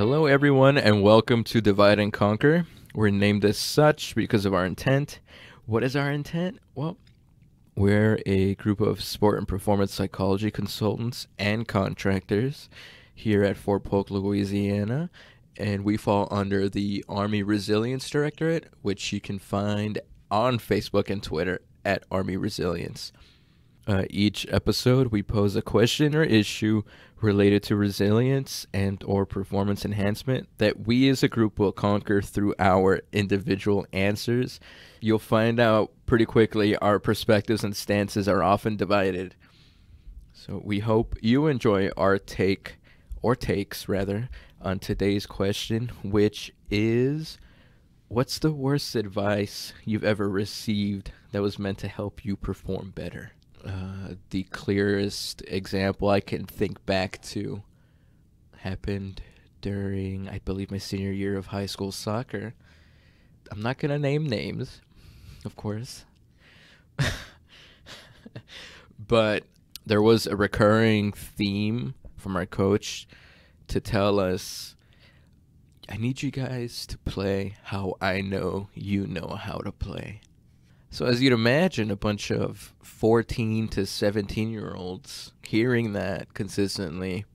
Hello, everyone, and welcome to Divide and Conquer. We're named as such because of our intent. What is our intent? Well, we're a group of sport and performance psychology consultants and contractors here at Fort Polk, Louisiana, and we fall under the Army Resilience Directorate, which you can find on Facebook and Twitter at Army Resilience. Each episode, we pose a question or issue related to resilience and or performance enhancement that we as a group will conquer through our individual answers. You'll find out pretty quickly our perspectives and stances are often divided. So we hope you enjoy our take, or takes rather, on today's question, which is, what's the worst advice you've ever received that was meant to help you perform better? The clearest example I can think back to happened during, I believe, my senior year of high school soccer. I'm not going to name names, of course. But there was a recurring theme from our coach to tell us, I need you guys to play how I know you know how to play. So as you'd imagine, a bunch of 14 to 17-year-olds hearing that consistently,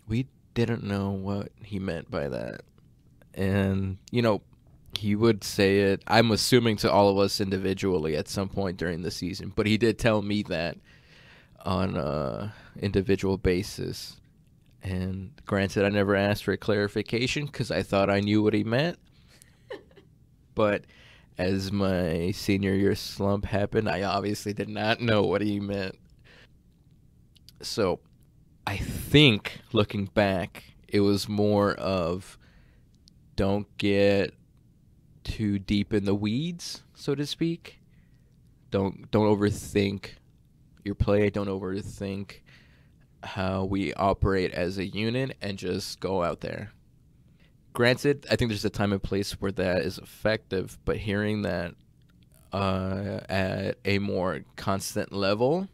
we didn't know what he meant by that. And, he would say it, I'm assuming, to all of us individually at some point during the season. But he did tell me that on an individual basis. And granted, I never asked for clarification because I thought I knew what he meant. But as my senior year slump happened, I obviously did not know what he meant. So I think, looking back, it was more of don't get too deep in the weeds, so to speak. Don't overthink your play. Don't overthink how we operate as a unit, and just go out there. Granted, I think there's a time and place where that is effective, but hearing that at a more constant level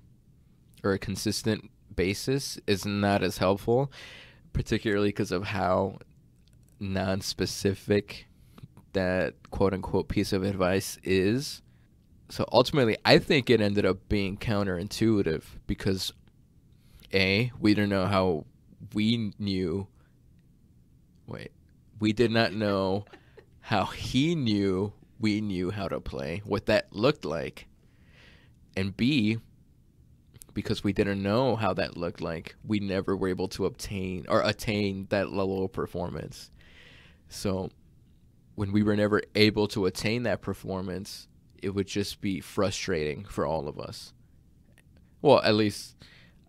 or a consistent basis is not as helpful, particularly because of how non-specific that quote-unquote piece of advice is. So ultimately, I think it ended up being counterintuitive because, A, we didn't know how we knew... We did not know how he knew we knew how to play, what that looked like. And B, because we didn't know how that looked like, we never were able to attain that level of performance. So when we were never able to attain that performance, it would just be frustrating for all of us. Well, at least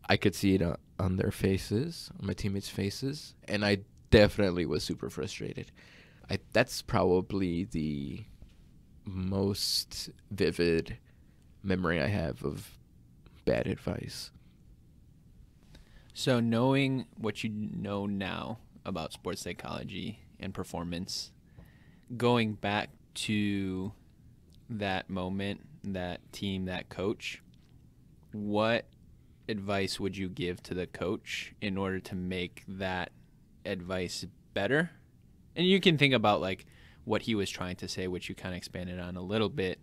I could see it on their faces, on my teammates' faces, and I definitely was super frustrated. That's probably the most vivid memory I have of bad advice. So knowing what you know now about sports psychology and performance, going back to that moment, that team, that coach, what advice would you give to the coach in order to make that advice better? And you can think about like what he was trying to say, which you kind of expanded on a little bit,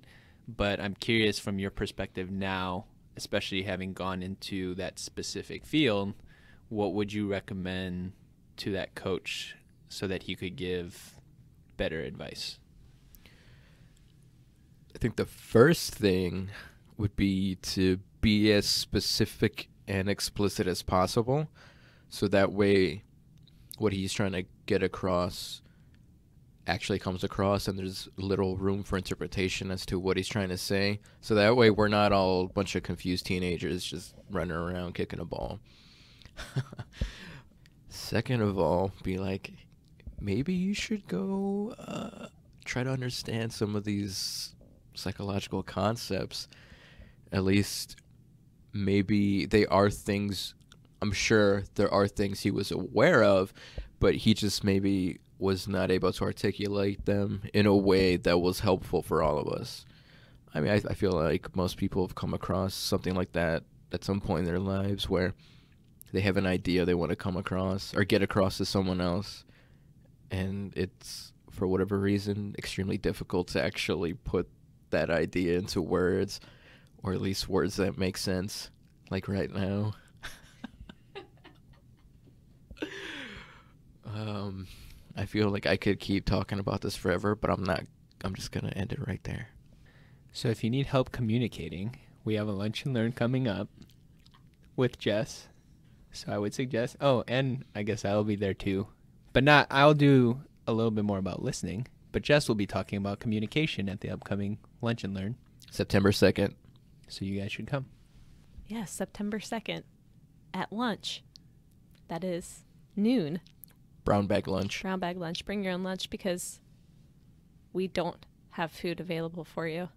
but I'm curious from your perspective now, especially having gone into that specific field, what would you recommend to that coach so that he could give better advice? I think the first thing would be to be as specific and explicit as possible, so that way what he's trying to get across actually comes across and there's little room for interpretation as to what he's trying to say. So that way we're not all a bunch of confused teenagers just running around kicking a ball. Second of all, be like, maybe you should go try to understand some of these psychological concepts. At least maybe they are things, I'm sure there are things he was aware of, but he just maybe was not able to articulate them in a way that was helpful for all of us. I mean, I feel like most people have come across something like that at some point in their lives where they have an idea they want to come across or get across to someone else, and it's, for whatever reason, extremely difficult to actually put that idea into words, or at least words that make sense, like right now. I feel like I could keep talking about this forever, but I'm not. I'm just going to end it right there. So if you need help communicating, we have a lunch and learn coming up with Jess. So I would suggest, oh, and I guess I'll be there too. But not, I'll do a little bit more about listening, but Jess will be talking about communication at the upcoming lunch and learn. September 2nd. So you guys should come. Yes, September 2nd at lunch. That is noon. Brown bag lunch. Brown bag lunch. Bring your own lunch because we don't have food available for you.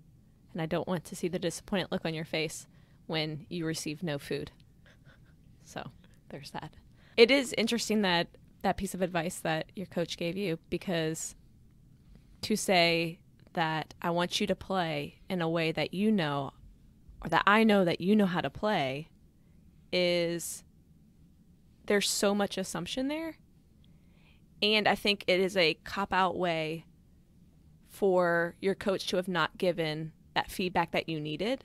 And I don't want to see the disappointed look on your face when you receive no food. So there's that. It is interesting that piece of advice that your coach gave you, because to say that I want you to play in a way that you know, or that I know that you know how to play, is there's so much assumption there. And I think it is a cop-out way for your coach to have not given that feedback that you needed.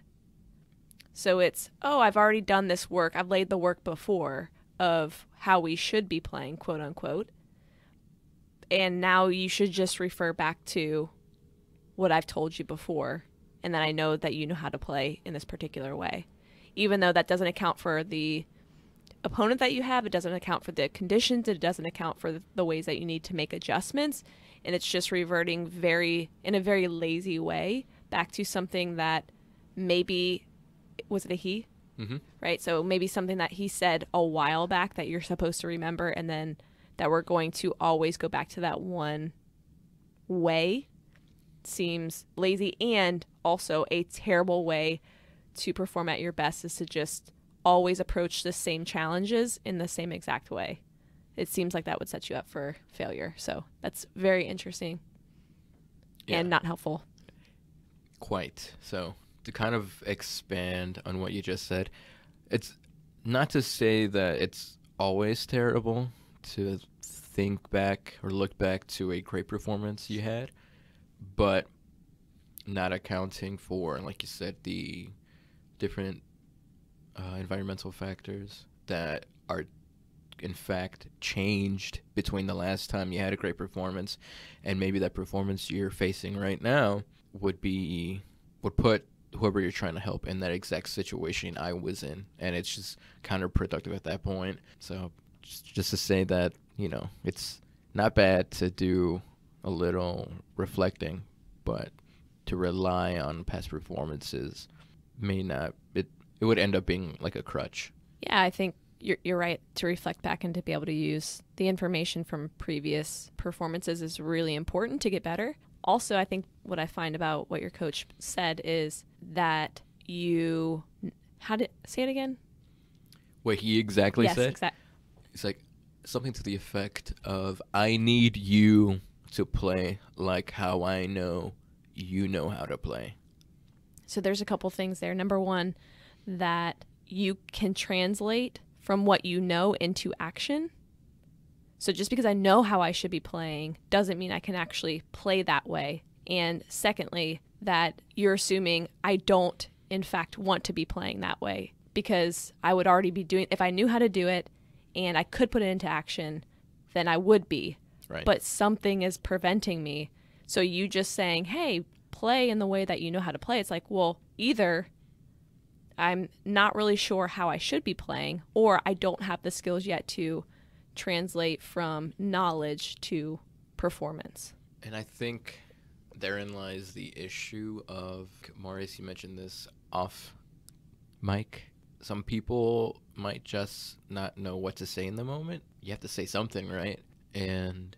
So it's, oh, I've already done this work. I've laid the work before of how we should be playing, quote unquote. And now you should just refer back to what I've told you before. And then I know that you know how to play in this particular way. Even though that doesn't account for the opponent that you have, it doesn't account for the conditions, it doesn't account for the ways that you need to make adjustments. And it's just reverting in a very lazy way back to something that maybe, was it a he? Mm-hmm. Right? So maybe something that he said a while back that you're supposed to remember, and then that we're going to always go back to that one way seems lazy, and also a terrible way to perform at your best is to just always approach the same challenges in the same exact way. It seems like that would set you up for failure. So that's very interesting and not helpful. Quite. So to kind of expand on what you just said, it's not to say that it's always terrible to think back or look back to a great performance you had, but not accounting for, like you said, the different environmental factors that are in fact changed between the last time you had a great performance and maybe that performance you're facing right now would put whoever you're trying to help in that exact situation I was in, and it's just counterproductive at that point. So just to say that, it's not bad to do a little reflecting, but to rely on past performances it would end up being like a crutch. Yeah, I think you're right to reflect back and to be able to use the information from previous performances is really important to get better. Also, I think what I find about what your coach said is that say it again? What he exactly said? Yes, exactly. It's like something to the effect of, I need you to play like how I know you know how to play. So there's a couple things there. Number one, that you can translate from what you know into action. So just because I know how I should be playing doesn't mean I can actually play that way. And secondly, that you're assuming I don't, in fact, want to be playing that way, because I would already be doing, if I knew how to do it and I could put it into action, then I would be. Right. But something is preventing me. So you just saying, hey, play in the way that you know how to play. It's like, well, either I'm not really sure how I should be playing, or I don't have the skills yet to translate from knowledge to performance. And I think therein lies the issue of, Marius, you mentioned this off mic. Some people might just not know what to say in the moment. You have to say something, right? And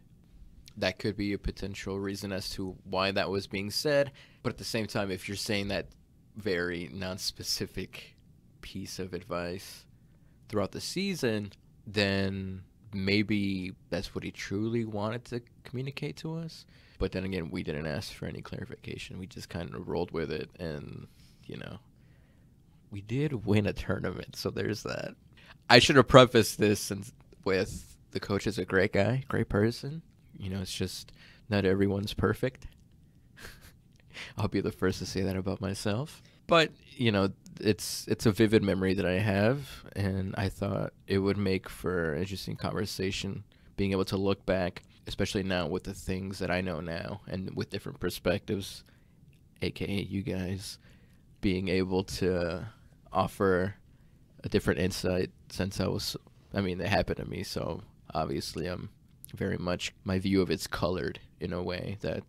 that could be a potential reason as to why that was being said. But at the same time, if you're saying that very non-specific piece of advice throughout the season, then maybe that's what he truly wanted to communicate to us. But then again, we didn't ask for any clarification. We just kind of rolled with it, and we did win a tournament, so there's that. I should have prefaced this with, the coach is a great guy, great person. It's just not everyone's perfect. I'll be the first to say that about myself. But, it's a vivid memory that I have, and I thought it would make for interesting conversation, being able to look back, especially now with the things that I know now and with different perspectives, aka you guys, being able to offer a different insight since it happened to me, so obviously I'm very much, my view of it's colored in a way that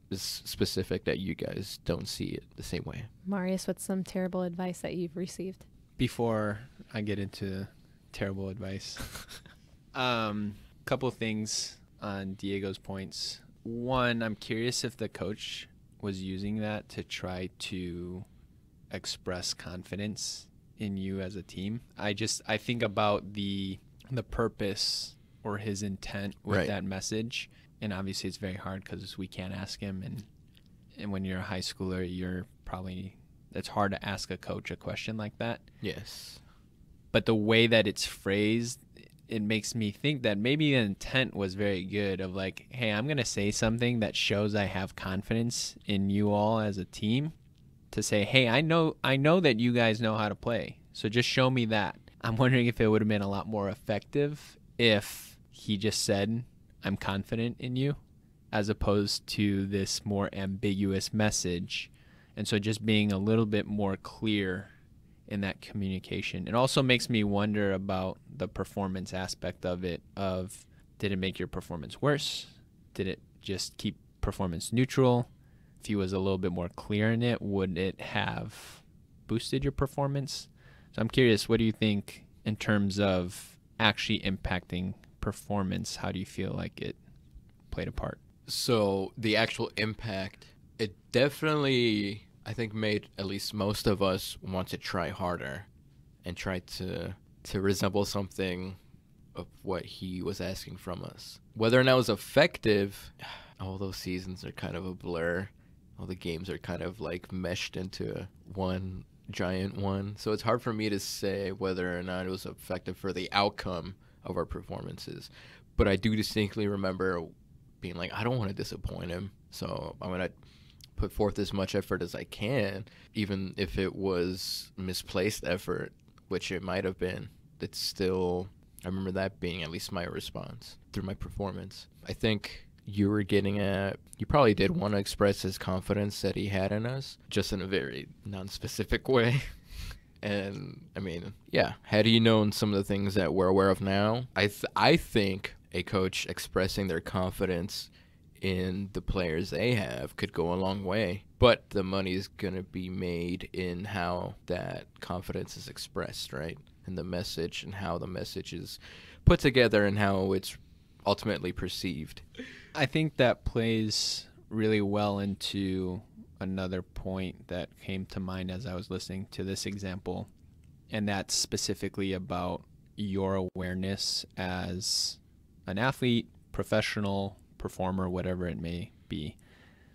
is specific that you guys don't see it the same way. Marius, what's some terrible advice that you've received? Before I get into terrible advice, couple things on Diego's points. One, I'm curious if the coach was using that to try to express confidence in you as a team. I think about the purpose or his intent with that message. And obviously it's very hard because we can't ask him. And when you're a high schooler, it's hard to ask a coach a question like that. Yes. But the way that it's phrased, it makes me think that maybe the intent was very good of like, hey, I'm going to say something that shows I have confidence in you all as a team, to say, hey, I know that you guys know how to play. So just show me that. I'm wondering if it would have been a lot more effective if he just said, I'm confident in you, as opposed to this more ambiguous message. And so just being a little bit more clear in that communication. It also makes me wonder about the performance aspect of it, of did it make your performance worse? Did it just keep performance neutral? If he was a little bit more clear in it, would it have boosted your performance? So I'm curious, what do you think in terms of actually impacting performance? How do you feel like it played a part? So the actual impact, it definitely, I think, made at least most of us want to try harder and try to resemble something of what he was asking from us. Whether or not it was effective, all those seasons are kind of a blur. All the games are kind of like meshed into one giant one. So it's hard for me to say whether or not it was effective for the outcome of our performances. But I do distinctly remember being like, I don't want to disappoint him, so I'm going to put forth as much effort as I can, even if it was misplaced effort, which it might have been. It's still, I remember that being at least my response through my performance. I think you were getting at, you probably did want to express his confidence that he had in us, just in a very non-specific way. And, had he known some of the things that we're aware of now, I think a coach expressing their confidence in the players they have could go a long way. But the money's going to be made in how that confidence is expressed, right? And the message and how the message is put together and how it's ultimately perceived. I think that plays really well into another point that came to mind as I was listening to this example, and that's specifically about your awareness as an athlete, professional, performer, whatever it may be.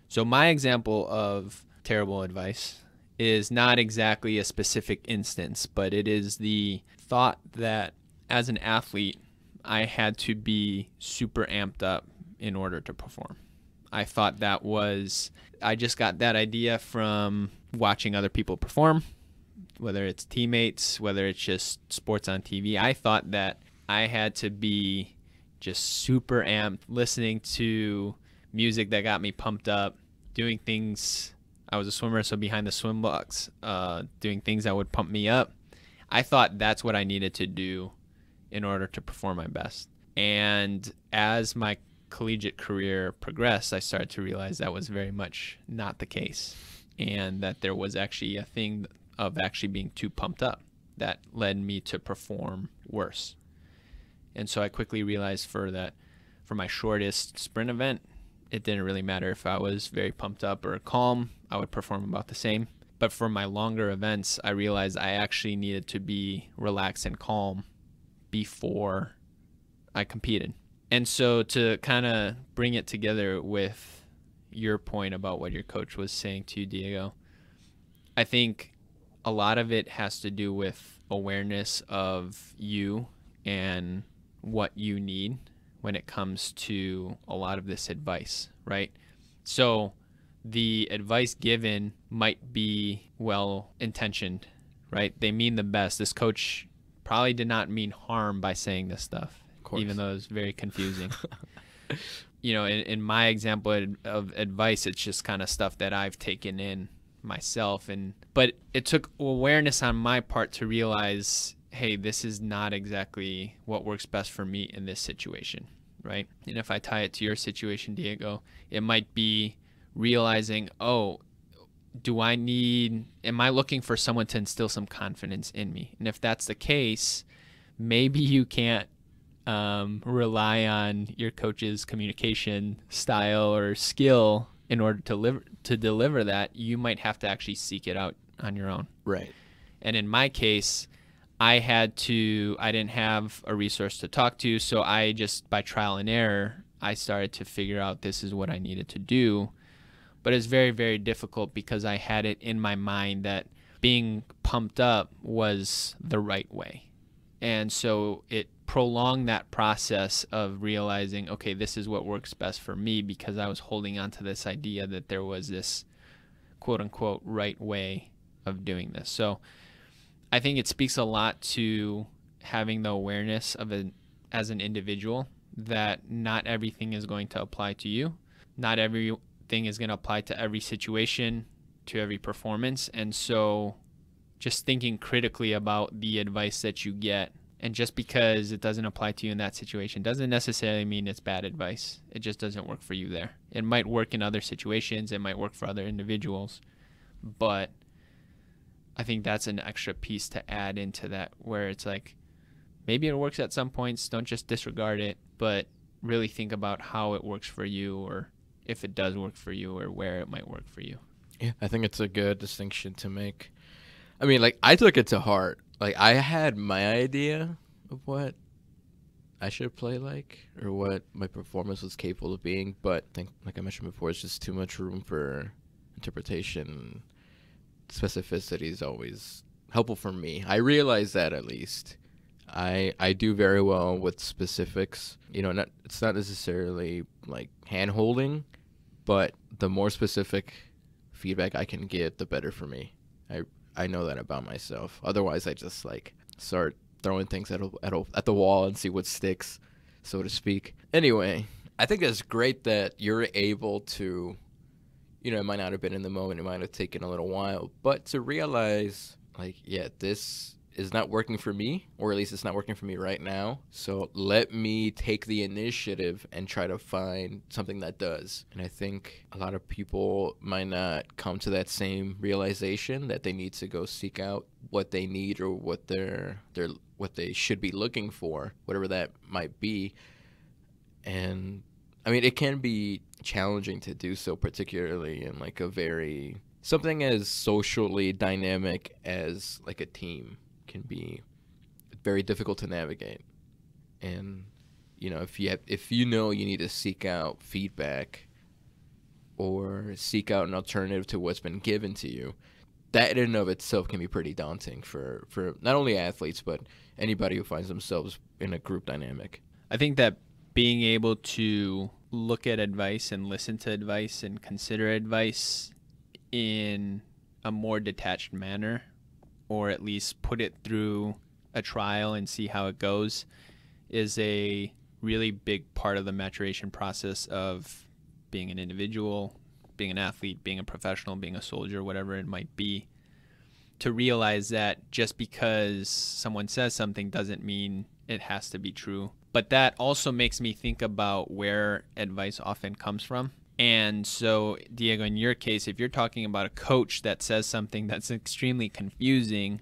So my example of terrible advice is not exactly a specific instance, but it is the thought that as an athlete, I had to be super amped up in order to perform. I thought I just got that idea from watching other people perform, whether it's teammates, whether it's just sports on TV. I thought that I had to be just super amped, listening to music that got me pumped up, doing things. I was a swimmer, so behind the swim blocks, doing things that would pump me up. I thought that's what I needed to do in order to perform my best. And as my collegiate career progressed, I started to realize that was very much not the case, and that there was actually a thing of actually being too pumped up that led me to perform worse. And so I quickly realized for my shortest sprint event, it didn't really matter if I was very pumped up or calm, I would perform about the same. But for my longer events, I realized I actually needed to be relaxed and calm before I competed. And so to kind of bring it together with your point about what your coach was saying to you, Diego, I think a lot of it has to do with awareness of you and what you need when it comes to a lot of this advice, right? So the advice given might be well-intentioned, right? They mean the best. This coach probably did not mean harm by saying this stuff, even though it's very confusing. You know, in my example of advice, it's just kind of stuff that I've taken in myself. But it took awareness on my part to realize, hey, this is not exactly what works best for me in this situation, right? And if I tie it to your situation, Diego, it might be realizing, oh, am I looking for someone to instill some confidence in me? And if that's the case, maybe you can't rely on your coach's communication style or skill in order to deliver that. You might have to actually seek it out on your own. Right. And in my case, I didn't have a resource to talk to, so I just, by trial and error, I started to figure out this is what I needed to do. But it's very, very difficult because I had it in my mind that being pumped up was the right way. And so it prolonged that process of realizing, okay, this is what works best for me, because I was holding on to this idea that there was this quote unquote right way of doing this. So I think it speaks a lot to having the awareness of as an individual that not everything is going to apply to you. Not everything is going to apply to every situation, to every performance. And so just thinking critically about the advice that you get, and just because it doesn't apply to you in that situation doesn't necessarily mean it's bad advice. It just doesn't work for you there. It might work in other situations. It might work for other individuals. But I think that's an extra piece to add into that, where it's like, maybe it works at some points. Don't just disregard it, but really think about how it works for you, or if it does work for you, or where it might work for you. Yeah, I think it's a good distinction to make. I mean, like, I took it to heart. Like, I had my idea of what I should play like, or what my performance was capable of being, but I think, like I mentioned before, it's just too much room for interpretation. Specificity is always helpful for me. I realize that, at least. I do very well with specifics. You know, it's not necessarily like hand-holding, but the more specific feedback I can get, the better for me. I know that about myself. Otherwise, I just like start throwing things at the wall and see what sticks, so to speak. Anyway, I think it's great that you're able to, you know, it might not have been in the moment, it might have taken a little while, but to realize, like, yeah, this is not working for me, or at least it's not working for me right now. So let me take the initiative and try to find something that does. And I think a lot of people might not come to that same realization that they need to go seek out what they need, or what they should be looking for, whatever that might be. And I mean, it can be challenging to do so, particularly in like something as socially dynamic as like a team can be very difficult to navigate. And you know, if you know you need to seek out feedback or seek out an alternative to what's been given to you, that in and of itself can be pretty daunting for not only athletes, but anybody who finds themselves in a group dynamic. I think that being able to look at advice and listen to advice and consider advice in a more detached manner, or at least put it through a trial and see how it goes, is a really big part of the maturation process of being an individual, being an athlete, being a professional, being a soldier, whatever it might be. To realize that just because someone says something doesn't mean it has to be true. But that also makes me think about where advice often comes from. And so, Diego, in your case, if you're talking about a coach that says something that's extremely confusing,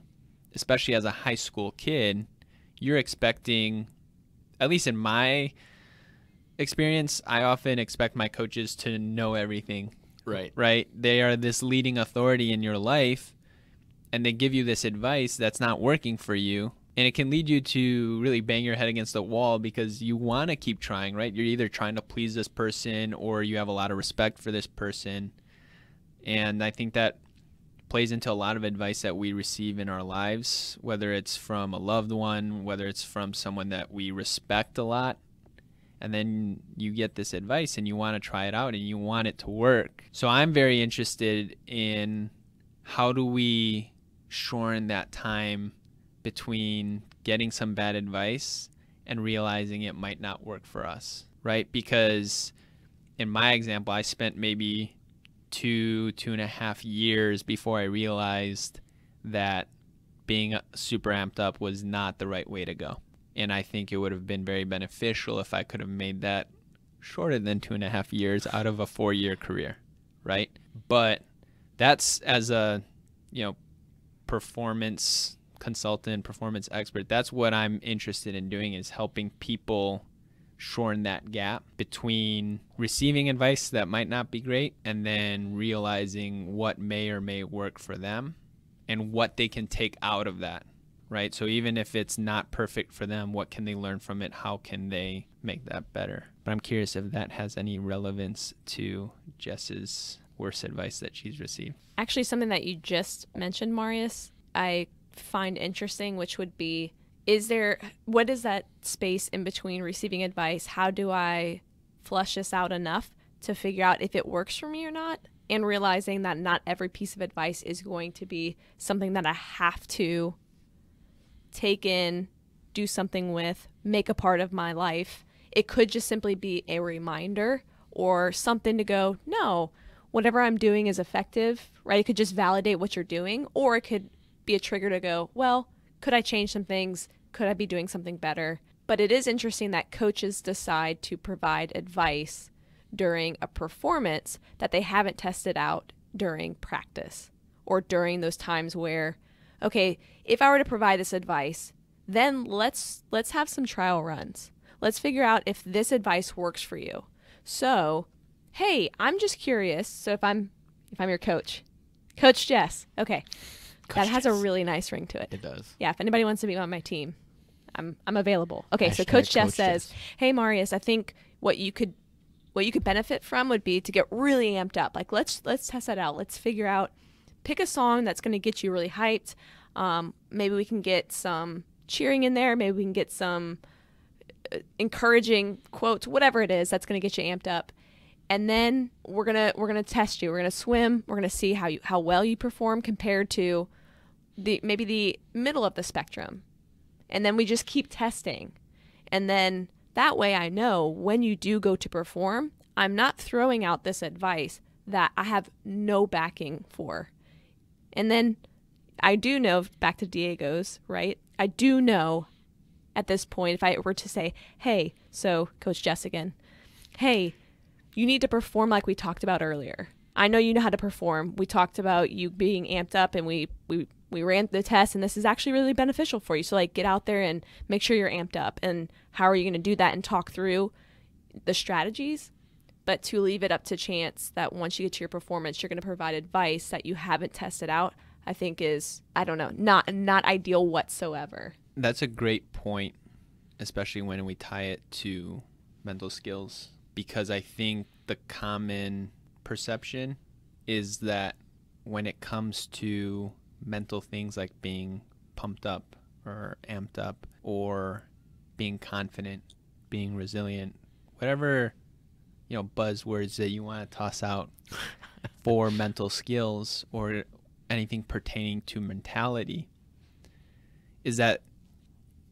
especially as a high school kid, you're expecting, at least in my experience, I often expect my coaches to know everything. Right? They are this leading authority in your life, and they give you this advice that's not working for you. And it can lead you to really bang your head against the wall because you want to keep trying, right? You're either trying to please this person or you have a lot of respect for this person. And I think that plays into a lot of advice that we receive in our lives, whether it's from a loved one, whether it's from someone that we respect a lot. And then you get this advice and you want to try it out and you want it to work. So I'm very interested in how do we shorten that time between getting some bad advice and realizing it might not work for us, right? Because in my example, I spent maybe 2.5 years before I realized that being super amped up was not the right way to go. And I think it would have been very beneficial if I could have made that shorter than 2.5 years out of a 4-year career, right? But that's as a, performance consultant, performance expert, that's what I'm interested in doing, is helping people shorten that gap between receiving advice that might not be great and then realizing what may or may work for them and what they can take out of that, right? So even if it's not perfect for them, what can they learn from it? How can they make that better? But I'm curious if that has any relevance to Jess's worst advice that she's received. Actually, something that you just mentioned, Marius, I find interesting, which would be, what is that space in between receiving advice? How do I flush this out enough to figure out if it works for me or not? And realizing that not every piece of advice is going to be something that I have to take in, do something with, make a part of my life. It could just simply be a reminder or something to go, no, whatever I'm doing is effective, right? It could just validate what you're doing, or it could be a trigger to go, well, could I change some things? Could I be doing something better? But it is interesting that coaches decide to provide advice during a performance that they haven't tested out during practice, or during those times where, okay, if I were to provide this advice, then let's have some trial runs. Let's figure out if this advice works for you. So, hey, I'm just curious. So if I'm your coach, Coach Jess, okay. That has a really nice ring to it. It does. Yeah, if anybody wants to be on my team, I'm available. Okay, so Hashtag Coach Jess Coach says, Jess. "Hey Marius, I think what you could benefit from would be to get really amped up. Like let's test that out. Let's figure out, pick a song that's going to get you really hyped. Maybe we can get some cheering in there. Maybe we can get some encouraging quotes, whatever it is that's going to get you amped up. And then we're gonna test you. We're gonna swim. We're gonna see how well you perform compared to maybe the middle of the spectrum. And then we just keep testing. And then that way I know when you do go to perform, I'm not throwing out this advice that I have no backing for. And then I do know, back to Diego's, right? I do know at this point, if I were to say, hey, so Coach Jess again, hey, you need to perform like we talked about earlier. I know you know how to perform. We talked about you being amped up, and we ran the test, and this is actually really beneficial for you. So like get out there and make sure you're amped up. And how are you going to do that, and talk through the strategies? But to leave it up to chance that once you get to your performance, you're going to provide advice that you haven't tested out, I think is, I don't know, not ideal whatsoever. That's a great point, especially when we tie it to mental skills, because I think the common perception is that when it comes to mental things like being pumped up or amped up or being confident, being resilient, whatever, buzzwords that you want to toss out for mental skills or anything pertaining to mentality, is that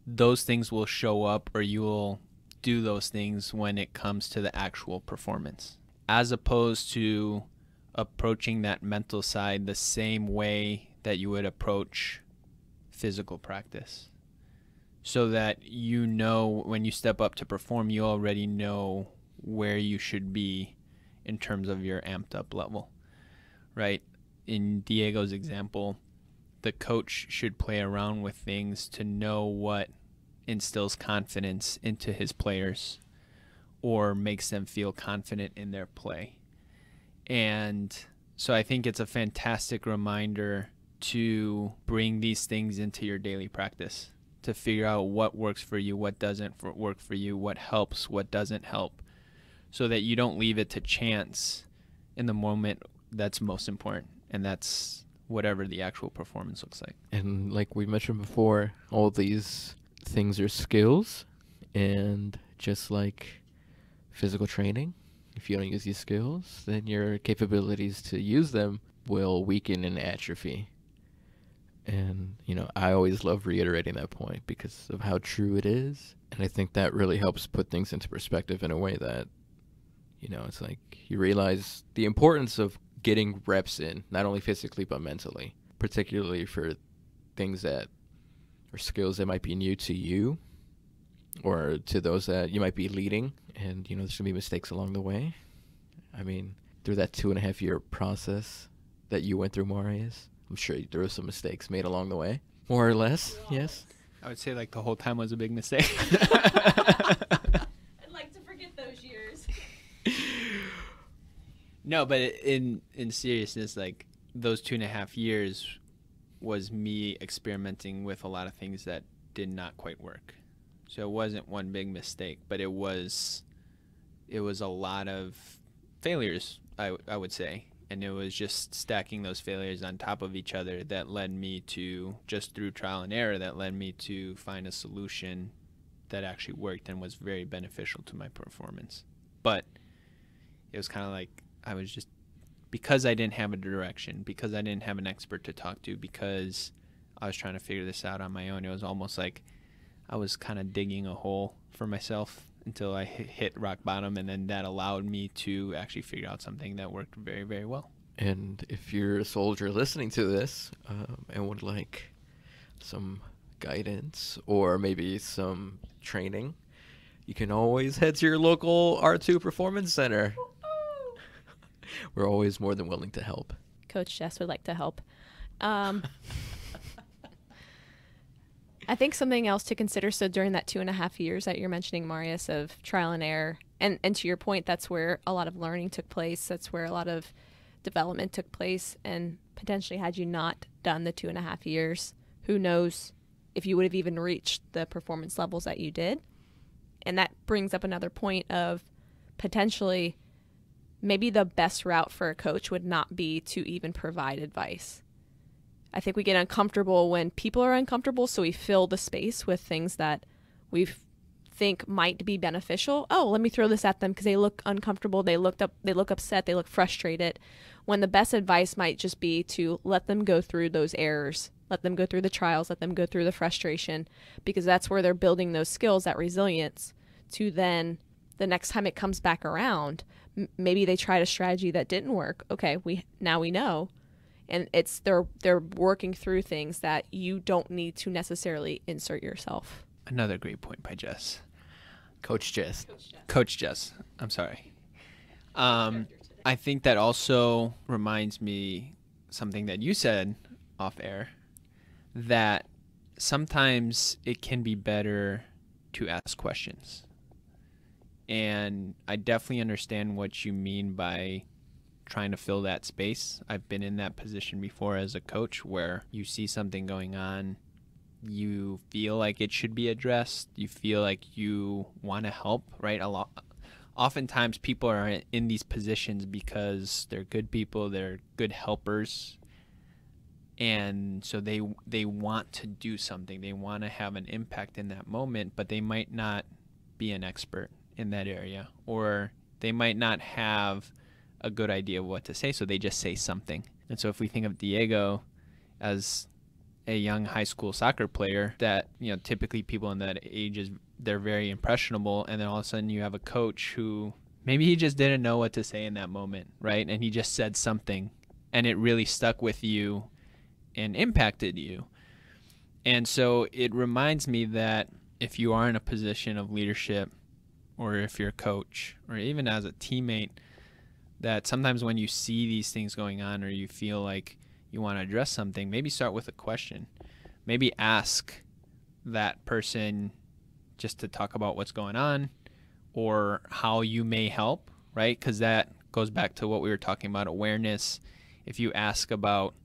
those things will show up, or you will do those things when it comes to the actual performance, as opposed to approaching that mental side the same way that you would approach physical practice, so that when you step up to perform, you already know where you should be in terms of your amped up level, right? In Diego's example, the coach should play around with things to know what instills confidence into his players or makes them feel confident in their play. And so I think it's a fantastic reminder to bring these things into your daily practice, to figure out what works for you, what doesn't work for you, what helps, what doesn't help, so that you don't leave it to chance in the moment that's most important, and that's whatever the actual performance looks like. And like we mentioned before, all these things are skills, and just like physical training. If you don't use these skills, then your capabilities to use them will weaken and atrophy. And, I always love reiterating that point because of how true it is. And I think that really helps put things into perspective in a way that, it's like you realize the importance of getting reps in, not only physically but mentally, particularly for things that are skills that might be new to you or to those that you might be leading. And, there's going to be mistakes along the way. I mean, through that 2.5-year process that you went through, Marius, I'm sure there were some mistakes made along the way, more or less. Yes. I would say like the whole time was a big mistake. I'd like to forget those years. No, but in seriousness, like those 2.5 years was me experimenting with a lot of things that did not quite work. So it wasn't one big mistake, but it was a lot of failures, I would say. And it was just stacking those failures on top of each other that led me to, just through trial and error, that led me to find a solution that actually worked and was very beneficial to my performance. But it was kind of like I was just, because I didn't have a direction, because I didn't have an expert to talk to, because I was trying to figure this out on my own, it was almost like I was kind of digging a hole for myself until I hit rock bottom, and then that allowed me to actually figure out something that worked very, very well. And if you're a soldier listening to this and would like some guidance or maybe some training, you can always head to your local R2 Performance Center. We're always more than willing to help. Coach Jess would like to help. I think something else to consider, so during that 2.5 years that you're mentioning, Marius, of trial and error, and to your point, that's where a lot of learning took place. That's where a lot of development took place. And potentially, had you not done the 2.5 years, who knows if you would have even reached the performance levels that you did. And that brings up another point of potentially maybe the best route for a coach would not be to even provide advice. I think we get uncomfortable when people are uncomfortable, so we fill the space with things that we think might be beneficial. Oh, let me throw this at them because they look uncomfortable, they look upset, they look frustrated. When the best advice might just be to let them go through those errors, let them go through the trials, let them go through the frustration, because that's where they're building those skills, that resilience, to then the next time it comes back around, maybe they tried a strategy that didn't work. Okay, we know. And it's they're working through things that you don't need to necessarily insert yourself. Another great point by Jess. Coach Jess. I'm sorry. I think that also reminds me something that you said off air, that sometimes it can be better to ask questions. And I definitely understand what you mean by trying to fill that space. I've been in that position before as a coach where you see something going on, you feel like it should be addressed, you feel like you want to help, right? Oftentimes people are in these positions because they're good people, they're good helpers, and so they want to do something, they want to have an impact in that moment, but they might not be an expert in that area, or they might not have a good idea of what to say, so they just say something. And so if we think of Diego as a young high school soccer player, that, typically people in that age, they're very impressionable, and then all of a sudden you have a coach who maybe he just didn't know what to say in that moment, right? And he just said something, and it really stuck with you and impacted you. And so it reminds me that if you are in a position of leadership, or if you're a coach, or even as a teammate, that sometimes when you see these things going on, or you feel like you want to address something, maybe start with a question. Maybe ask that person just to talk about what's going on or how you may help, right? Because that goes back to what we were talking about, awareness. If you ask about,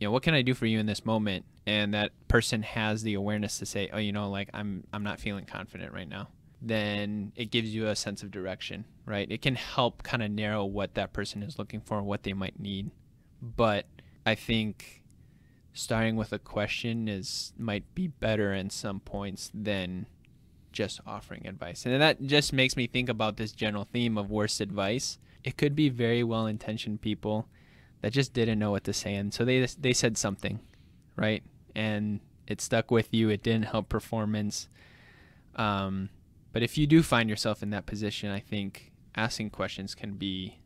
what can I do for you in this moment? And that person has the awareness to say, I'm not feeling confident right now, then it gives you a sense of direction, right? It can help kind of narrow what that person is looking for and what they might need. But I think starting with a question might be better in some points than just offering advice. And that just makes me think about this general theme of worst advice. It could be very well-intentioned people that just didn't know what to say, and so they said something, right? And it stuck with you. It didn't help performance. But if you do find yourself in that position, I think asking questions can be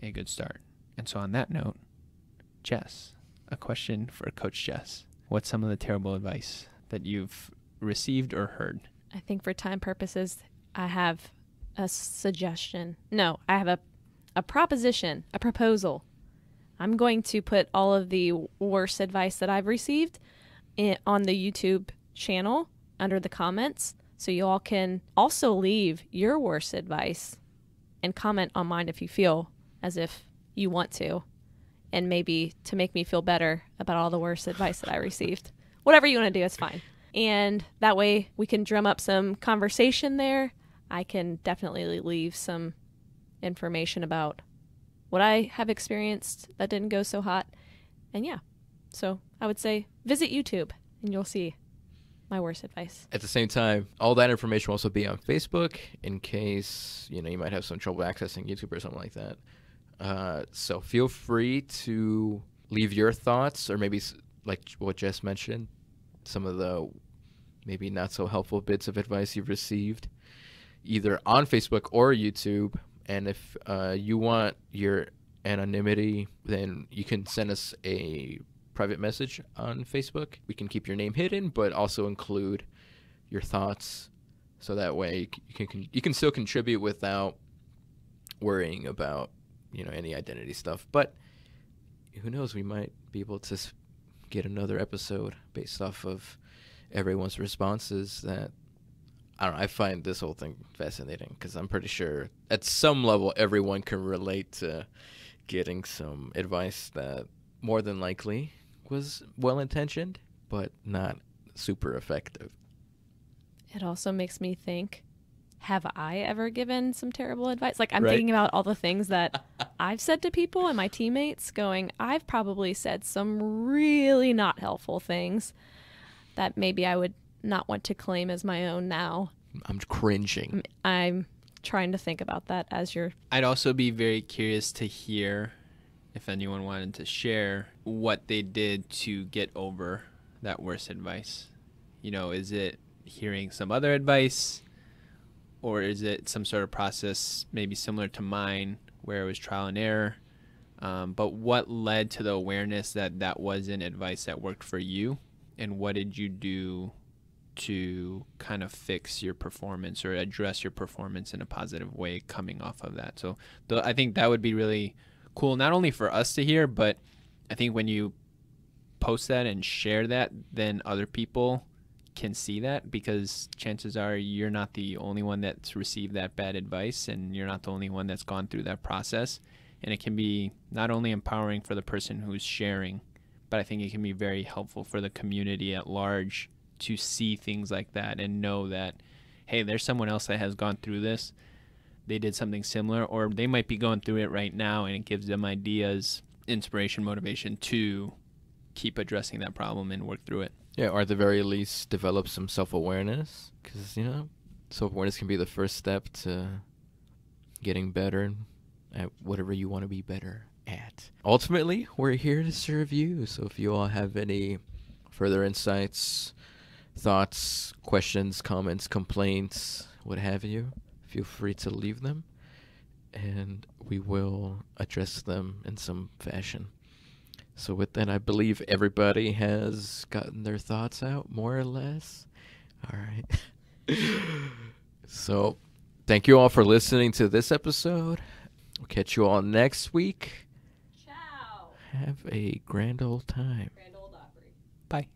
a good start. And so on that note, Jess, a question for Coach Jess. What's some of the terrible advice that you've received or heard? I think for time purposes, I have a suggestion. No, I have a proposition, a proposal. I'm going to put all of the worst advice that I've received on the YouTube channel under the comments, so you all can also leave your worst advice and comment on mine if you feel as if you want to, and maybe to make me feel better about all the worst advice that I received. Whatever you want to do is fine. And that way we can drum up some conversation there. I can definitely leave some information about what I have experienced that didn't go so hot. And yeah, so I would say visit YouTube and you'll see my worst advice. At the same time, all that information will also be on Facebook in case, you might have some trouble accessing YouTube or something like that. So feel free to leave your thoughts, or maybe like what Jess mentioned, some of the maybe not so helpful bits of advice you've received either on Facebook or YouTube. And if you want your anonymity, then you can send us a private message on Facebook. We can keep your name hidden, but also include your thoughts, so that way you can still contribute without worrying about any identity stuff. But who knows, we might be able to get another episode based off of everyone's responses. That I don't know, I find this whole thing fascinating because I'm pretty sure at some level everyone can relate to getting some advice that more than likely was well-intentioned but not super effective. It also makes me think, have I ever given some terrible advice? Like, I'm Right. thinking about all the things that I've said to people and my teammates, going, I've probably said some really not helpful things that maybe I would not want to claim as my own now. I'm cringing. I'm trying to think about that as you're... I'd also be very curious to hear if anyone wanted to share what they did to get over that worst advice. Is it hearing some other advice, or is it some sort of process maybe similar to mine where it was trial and error? But what led to the awareness that that wasn't advice that worked for you, and what did you do to kind of fix your performance or address your performance in a positive way coming off of that? So I think that would be really cool, not only for us to hear, but I think when you post that and share that, then other people can see that, because chances are you're not the only one that's received that bad advice, and you're not the only one that's gone through that process. And it can be not only empowering for the person who's sharing, but I think it can be very helpful for the community at large to see things like that and know that, hey, there's someone else that has gone through this. They did something similar, or they might be going through it right now, and it gives them ideas, inspiration, motivation to keep addressing that problem and work through it. Yeah, or at the very least, develop some self-awareness, because, self-awareness can be the first step to getting better at whatever you want to be better at. Ultimately, we're here to serve you, so if you all have any further insights, thoughts, questions, comments, complaints, what have you, feel free to leave them, and we will address them in some fashion. So with that, I believe everybody has gotten their thoughts out, more or less. All right. So thank you all for listening to this episode. We'll catch you all next week. Ciao. Have a grand old time. Grand old Opry. Bye.